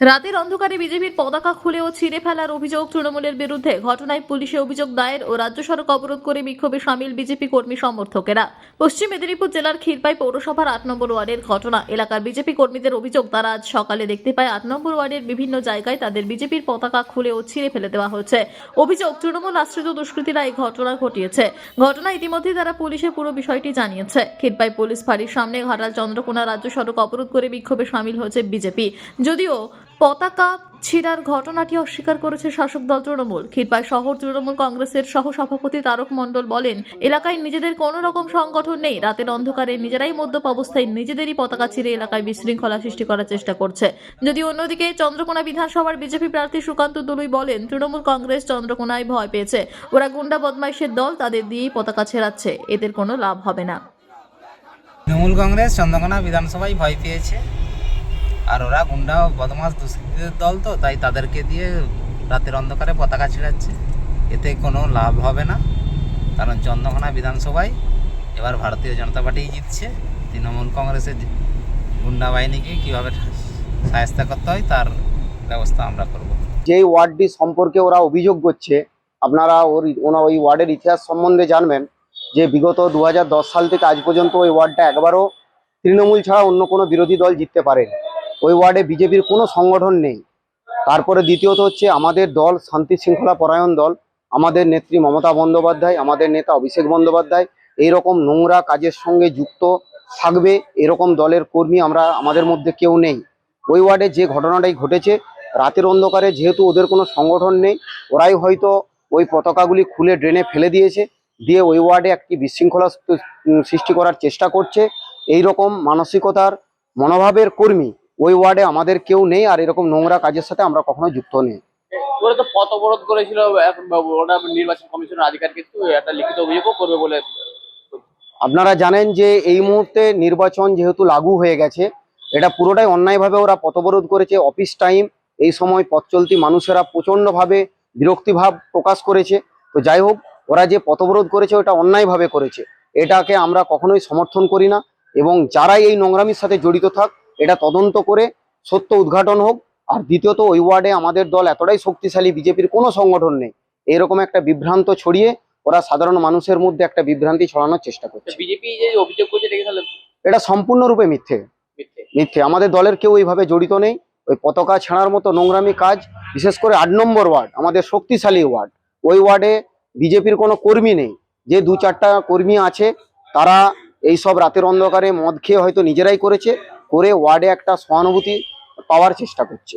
রাতের অন্ধকারে বিজেপির পতাকা খুলে ও ছিঁড়ে ফেলার অভিযোগ তৃণমূলের বিরুদ্ধে। ঘটনায় পুলিশে অভিযোগ দায়ের ও রাজ্য সড়ক অবরোধ করে বিক্ষোভে সামিল বিজেপি কর্মী সমর্থকেরা। পশ্চিম মেদিনীপুর জেলার ক্ষীরপাই পৌরসভার ৮ নম্বর ওয়ার্ডের ঘটনা। এলাকার বিজেপি কর্মীদের অভিযোগ, তারা আজ সকালে দেখতে পায় ৮ নম্বর ওয়ার্ডের বিভিন্ন জায়গায় তাদের বিজেপির পতাকা খুলে ও ছিঁড়ে ফেলে দেওয়া হয়েছে। অভিযোগ, তৃণমূল আশ্রিত দুষ্কৃতীরা এই ঘটনা ঘটিয়েছে। ঘটনা ইতিমধ্যে তারা পুলিশে পুরো বিষয়টি জানিয়েছে। ক্ষীরপাই পুলিশ ফাঁড়ির সামনে ঘাটাল চন্দ্রকোনা রাজ্য সড়ক অবরোধ করে বিক্ষোভে সামিল হয়েছে বিজেপি। যদিও পতাকা ছিঁড়ার ঘটনাটি অস্বীকার করেছে শাসক দল তৃণমূল। ক্ষীরপাই শহর তৃণমূল কংগ্রেসের সহসভাপতি তারক মণ্ডল বলেন, এলাকায় নিজেদের কোনো রকম সংগঠন নেই। রাতের অন্ধকারে নিজেরাই মদ্যপ অবস্থায় নিজেদেরই পতাকা ছিঁড়ে এলাকায় বিশৃঙ্খলা সৃষ্টি করার চেষ্টা করছে। যদি অন্যদিকে চন্দ্রকোনা বিধানসভার বিজেপি প্রার্থী সুকান্ত দুলুই বলেন, তৃণমূল কংগ্রেস চন্দ্রকোনায় ভয় পেয়েছে। ওরা গুন্ডা বদমাইশের দল, তাদের দিয়েই পতাকা ছেড়াচ্ছে, এদের কোনো লাভ হবে না। তৃণমূল কংগ্রেস চন্দ্রকোনা বিধানসভায় ভয় পেয়েছে, আর ওরা গুন্ডা বদমাস দুষ্কৃতীদের দল, তো তাই তাদেরকে দিয়ে রাতের অন্ধকারে পতাকা ছিঁড়াচ্ছে। এতে কোনো লাভ হবে না, কারণ চন্দ্রকোনা বিধানসভায় এবার ভারতীয় জনতা পার্টি জিতছে। তৃণমূল কংগ্রেসের গুন্ডা বাহিনীকে কীভাবে শায়েস্তা করতে হয় তার ব্যবস্থা আমরা করব। যেই ওয়ার্ডটি সম্পর্কে ওরা অভিযোগ করছে, আপনারা ওই ওয়ার্ডের ইতিহাস সম্বন্ধে জানবেন যে বিগত 2010 সাল থেকে আজ পর্যন্ত ওই ওয়ার্ডটা একবারও তৃণমূল ছাড়া অন্য কোনো বিরোধী দল জিততে পারেনি। ওই ওয়ার্ডে বিজেপির কোনো সংগঠন নেই। তারপরে দ্বিতীয়ত হচ্ছে, আমাদের দল শান্তি শৃঙ্খলা পরায়ণ দল। আমাদের নেত্রী মমতা বন্দ্যোপাধ্যায়, আমাদের নেতা অভিষেক বন্দ্যোপাধ্যায় এইরকম নোংরা কাজের সঙ্গে যুক্ত থাকবে এরকম দলের কর্মী আমাদের মধ্যে কেউ নেই। ওই ওয়ার্ডে যে ঘটনাটাই ঘটেছে, রাতের অন্ধকারে যেহেতু ওদের কোনো সংগঠন নেই, ওরাই হয়তো ওই পতাকাগুলি খুলে ড্রেনে ফেলে দিয়েছে, দিয়ে ওই ওয়ার্ডে একটি বিশৃঙ্খলা সৃষ্টি করার চেষ্টা করছে। এই রকম মানসিকতার মনোভাবের কর্মী ওই ওয়ার্ডে আমাদের কেউ নেই, আর এরকম নোংরা কাজের সাথে আমরা কখনো যুক্ত নেই। ওরা তো পথ অবরোধ করেছিল, এখন ওটা নির্বাচন কমিশনের আধিকারিক কিন্তু একটা লিখিত অভিযোগও করবে বলে। আপনারা জানেন যে এই মুহূর্তে নির্বাচন যেহেতু লাগু হয়ে গেছে, এটা পুরোটাই অন্যায়ভাবে ওরা পথ অবরোধ করেছে। অফিস টাইম, এই সময় পথ চলতি মানুষেরা প্রচণ্ডভাবে বিরক্তিভাব প্রকাশ করেছে। তো যাই হোক, ওরা যে পথ অবরোধ করেছে ওটা অন্যায়ভাবে করেছে, এটাকে আমরা কখনোই সমর্থন করি না। এবং যারাই এই নোংরামির সাথে জড়িত থাক, এটা তদন্ত করে সত্য উদ্ঘাটন হোক। আর দ্বিতীয়ত, ওই ওয়ার্ডে আমাদের দল এতটাই শক্তিশালী, বিজেপির কোনো সংগঠন নেই। এরকম একটা বিভ্রান্ত ছড়িয়ে ওরা সাধারণ মানুষের মধ্যে একটা বিভ্রান্তি ছড়ানোর চেষ্টা করছে। বিজেপি যে অভিযোগ করছে তাহলে এটা সম্পূর্ণরূপে মিথ্যে। মিথ্যে। আমাদের দলের কেউ এইভাবে জড়িত নেই। ওই পতাকা ছাড়ার মতো নোংরামি কাজ, বিশেষ করে ৮ নম্বর ওয়ার্ড আমাদের শক্তিশালী ওয়ার্ড, ওই ওয়ার্ডে বিজেপির কোনো কর্মী নেই। যে 2-4টা কর্মী আছে, তারা এই সব রাতের অন্ধকারে মদ খেয়ে হয়তো নিজেরাই করেছে, করে ওয়ার্ডে একটা সহানুভূতি পাওয়ার চেষ্টা করছে।